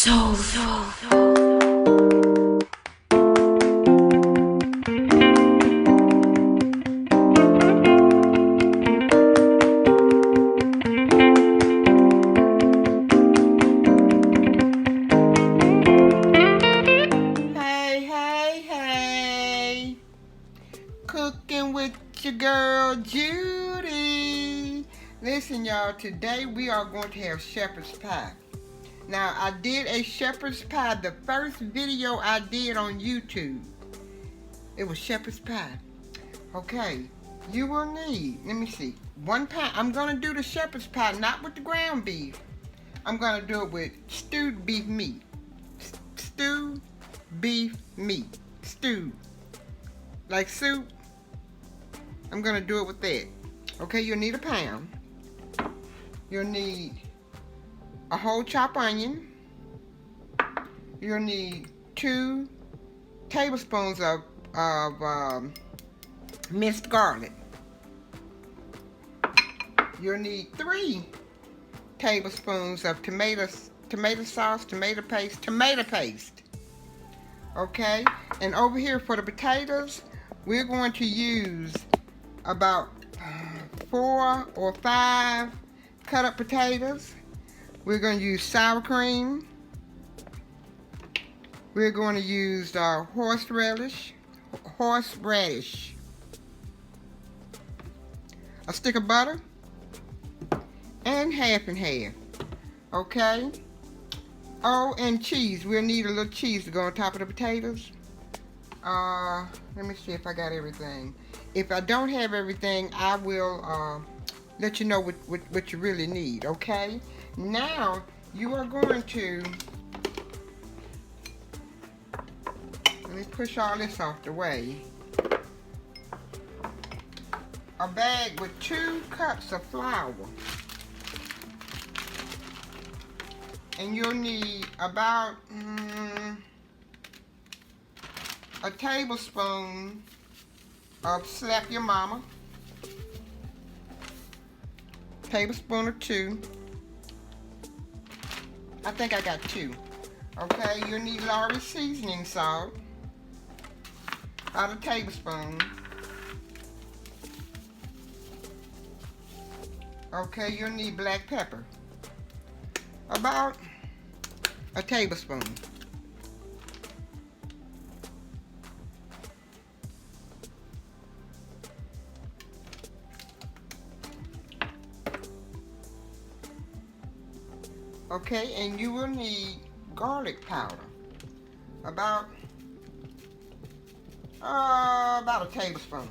Soulful. Hey, cooking with your girl Judy. Listen, y'all, today we are going to have shepherd's pie. Now, I did a shepherd's pie, the first video I did on YouTube. It was shepherd's pie. Okay, you will need, let me see, 1 pound. I'm going to do the shepherd's pie, not with the ground beef. I'm going to do it with stewed beef meat. Stewed beef meat. Stewed. Like soup. I'm going to do it with that. Okay, you'll need a pound. You'll need a whole chopped onion. You'll need 2 tablespoons of minced garlic. You'll need 3 tablespoons of tomato sauce, tomato paste. Okay, and over here for the potatoes, we're going to use about 4 or 5 cut up potatoes. We're going to use sour cream. We're going to use horseradish, a stick of butter, and half and half. Okay. Oh, and cheese. We'll need a little cheese to go on top of the potatoes. Let me see if I got everything. If I don't have everything, I will let you know what you really need, okay? Now, you are going to, let me push all this off the way. A bag with 2 cups of flour. And you'll need about a tablespoon of Slap Your Mama. Tablespoon or 2. I think I got 2. Okay, you'll need Lawry's seasoning salt. About a tablespoon. Okay, you'll need black pepper. About a tablespoon. Okay, and you will need garlic powder. About a tablespoon.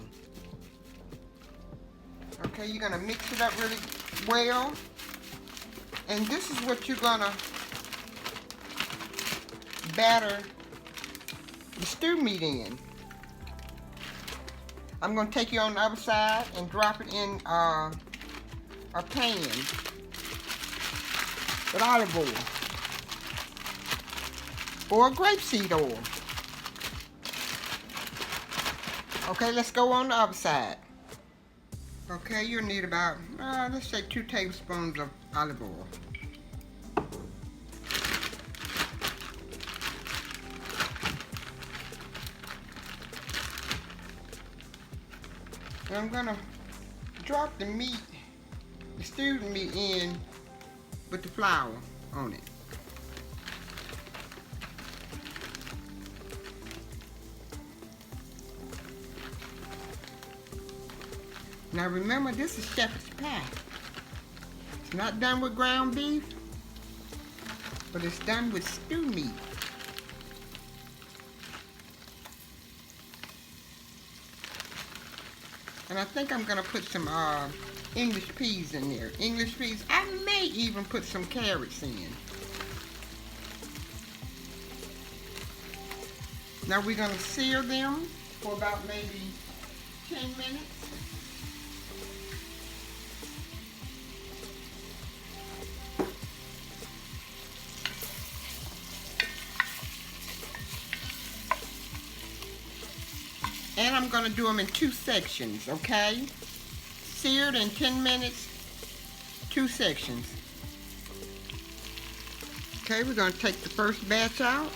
Okay, you're gonna mix it up really well. And this is what you're gonna batter the stew meat in. I'm gonna take you on the other side and drop it in a pan with olive oil or grapeseed oil. Okay, let's go on the other side. Okay, you'll need about, let's say 2 tablespoons of olive oil. And I'm gonna drop the meat, the stewed meat in with the flour on it. Now remember, this is shepherd's pie. It's not done with ground beef, but it's done with stew meat. And I think I'm gonna put some English peas in there. English peas. I may even put some carrots in. Now we're gonna sear them for about maybe 10 minutes. And I'm going to do them in 2 sections, okay? Seared in 10 minutes, 2 sections. Okay, we're going to take the first batch out.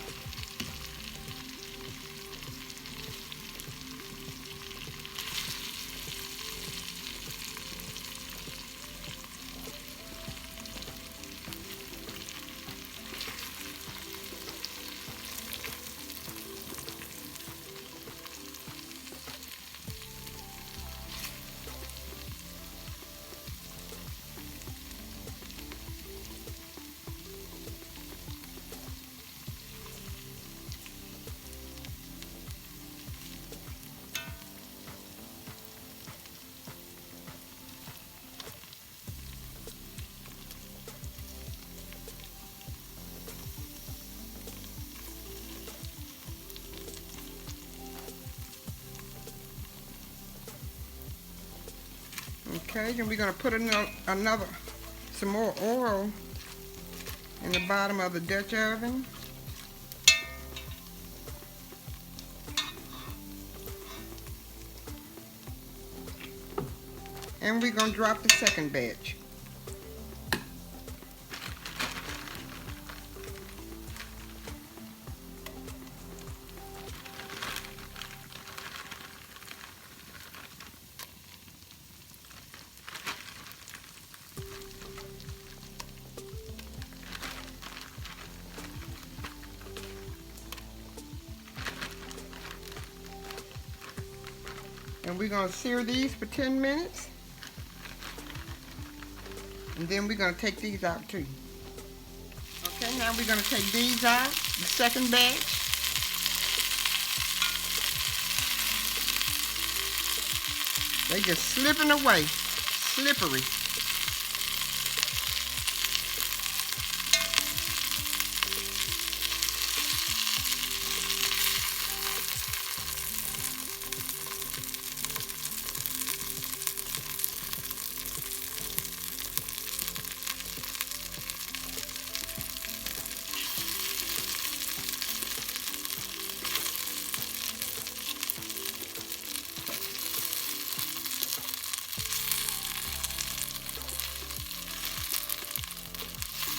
Okay, then we're going to put some more oil in the bottom of the Dutch oven. And we're going to drop the second batch. And we're going to sear these for 10 minutes. And then we're going to take these out too. Okay, now we're going to take these out, the second batch. They just slipping away, slippery.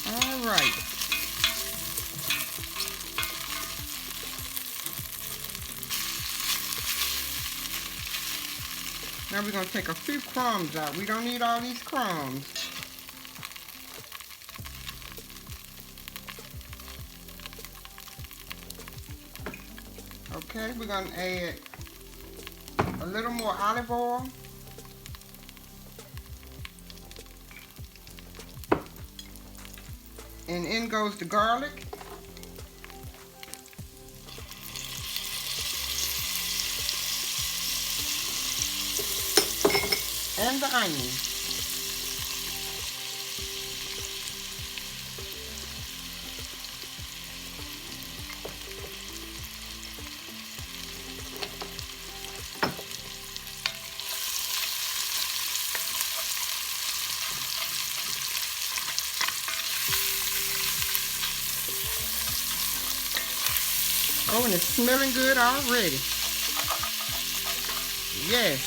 All right. Now we're going to take a few crumbs out. We don't need all these crumbs. Okay, we're going to add a little more olive oil. And in goes the garlic. And the onion. Oh, and it's smelling good already. Yes.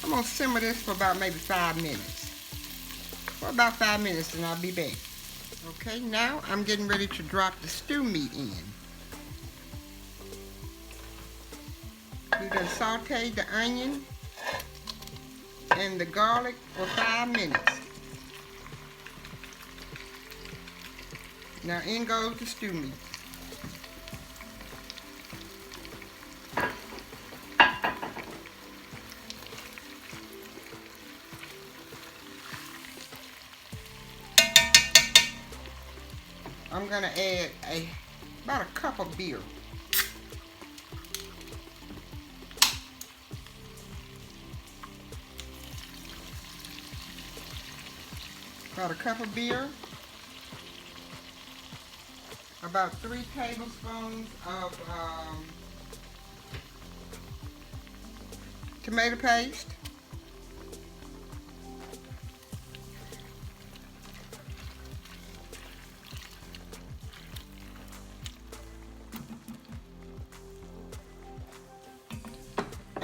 I'm going to simmer this for about maybe 5 minutes. For about 5 minutes and I'll be back. Okay, now I'm getting ready to drop the stew meat in. We're going to saute the onion and the garlic for 5 minutes. Now in goes the stew meat. I'm going to add about a cup of beer. About a cup of beer. About 3 tablespoons of tomato paste.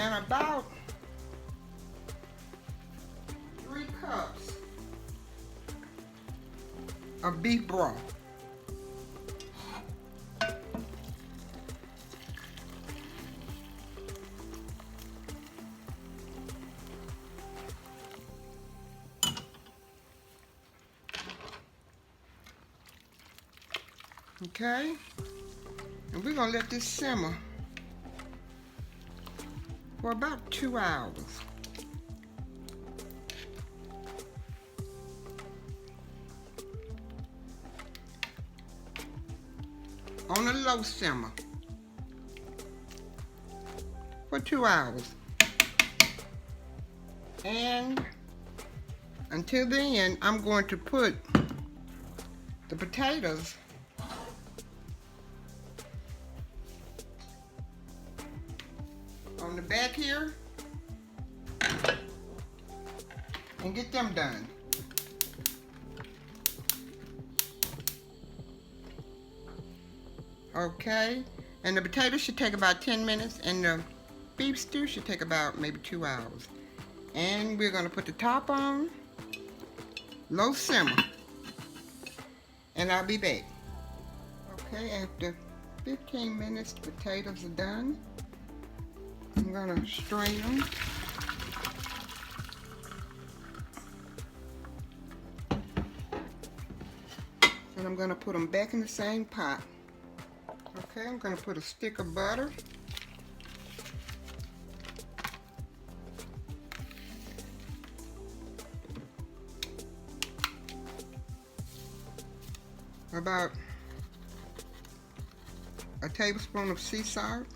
and about 3 cups of beef broth. Okay, and we're gonna let this simmer for about 2 hours. On a low simmer for 2 hours. And until then, I'm going to put the potatoes on the back here and get them done. Okay, and the potatoes should take about 10 minutes and the beef stew should take about maybe 2 hours. And we're going to put the top on low simmer, and I'll be back. Okay, after 15 minutes the potatoes are done. I'm going to strain them. And I'm going to put them back in the same pot. Okay, I'm going to put a stick of butter. About a tablespoon of sea salt.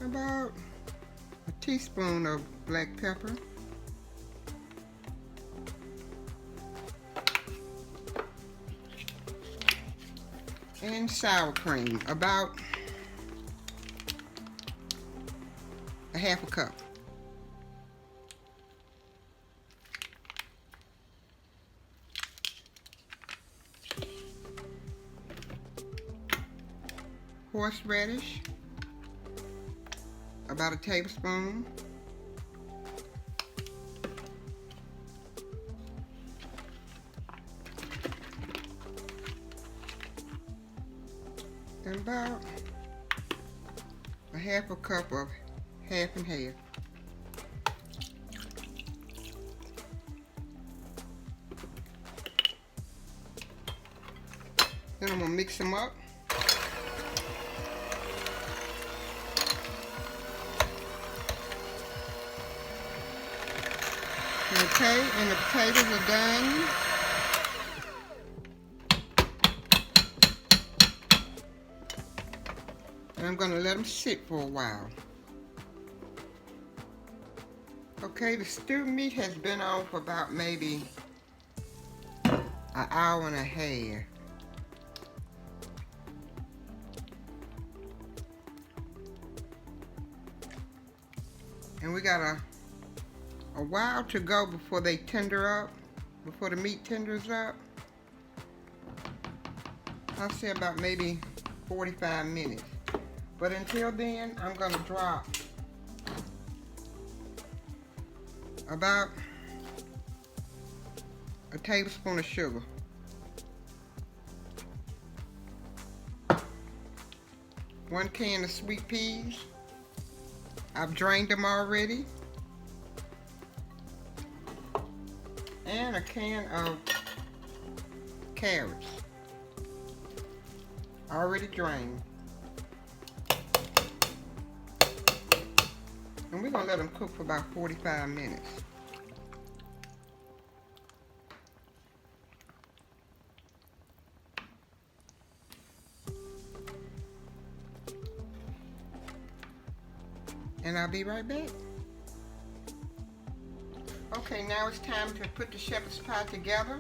About a teaspoon of black pepper. And sour cream, about a half a cup. Horseradish, about a tablespoon. And about a half a cup of half and half. Then I'm gonna mix them up. Okay, and the potatoes are done. And I'm going to let them sit for a while. Okay, the stewed meat has been on for about maybe an hour and a half. And we got a while to go before they tender up, before the meat tenders up. I'll say about maybe 45 minutes. But until then, I'm going to drop about a tablespoon of sugar. One can of sweet peas. I've drained them already. And a can of carrots, already drained. And we're going to let them cook for about 45 minutes. And I'll be right back. Okay, now it's time to put the shepherd's pie together.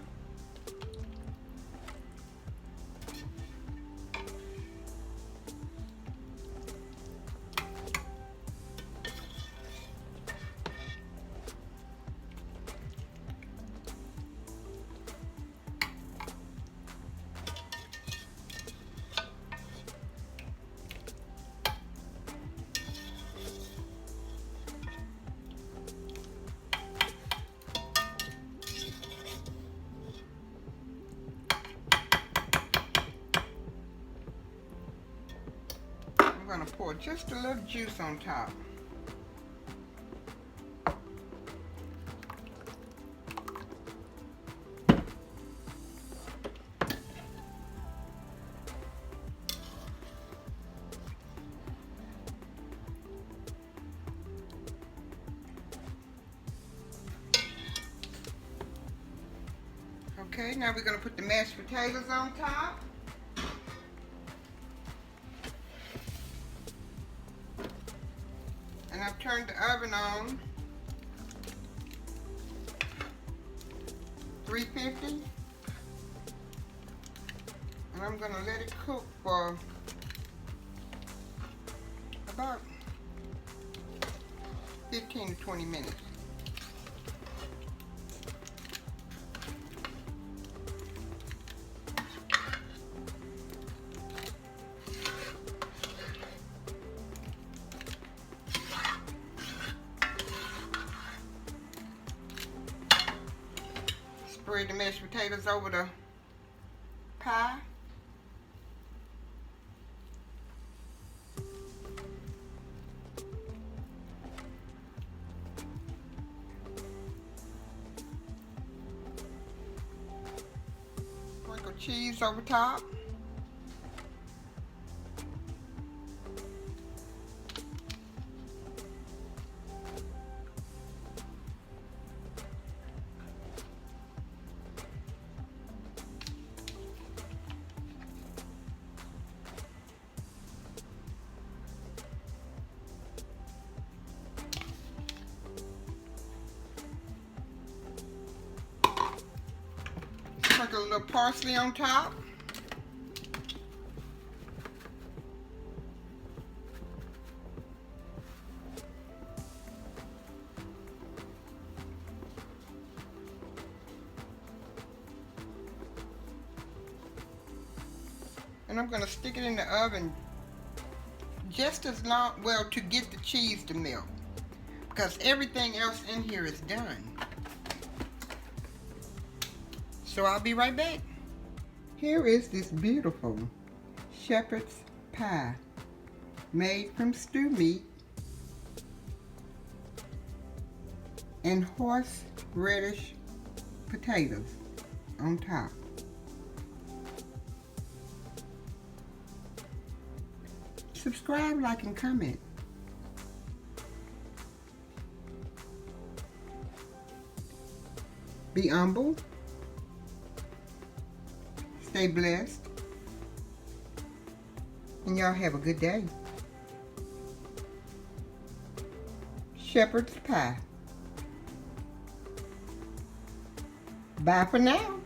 for just a little juice on top. Okay, now we're going to put the mashed potatoes on top. And I've turned the oven on 350. And I'm going to let it cook for about 15 to 20 minutes. Spread the mashed potatoes over the pie. Sprinkle cheese over top. Sprinkle a little parsley on top. And I'm going to stick it in the oven just as long, well, to get the cheese to melt, because everything else in here is done. So I'll be right back. Here is this beautiful shepherd's pie made from stew meat and horseradish potatoes on top. Subscribe, like, and comment. Be humble. Stay blessed. And y'all have a good day. Shepherd's pie. Bye for now.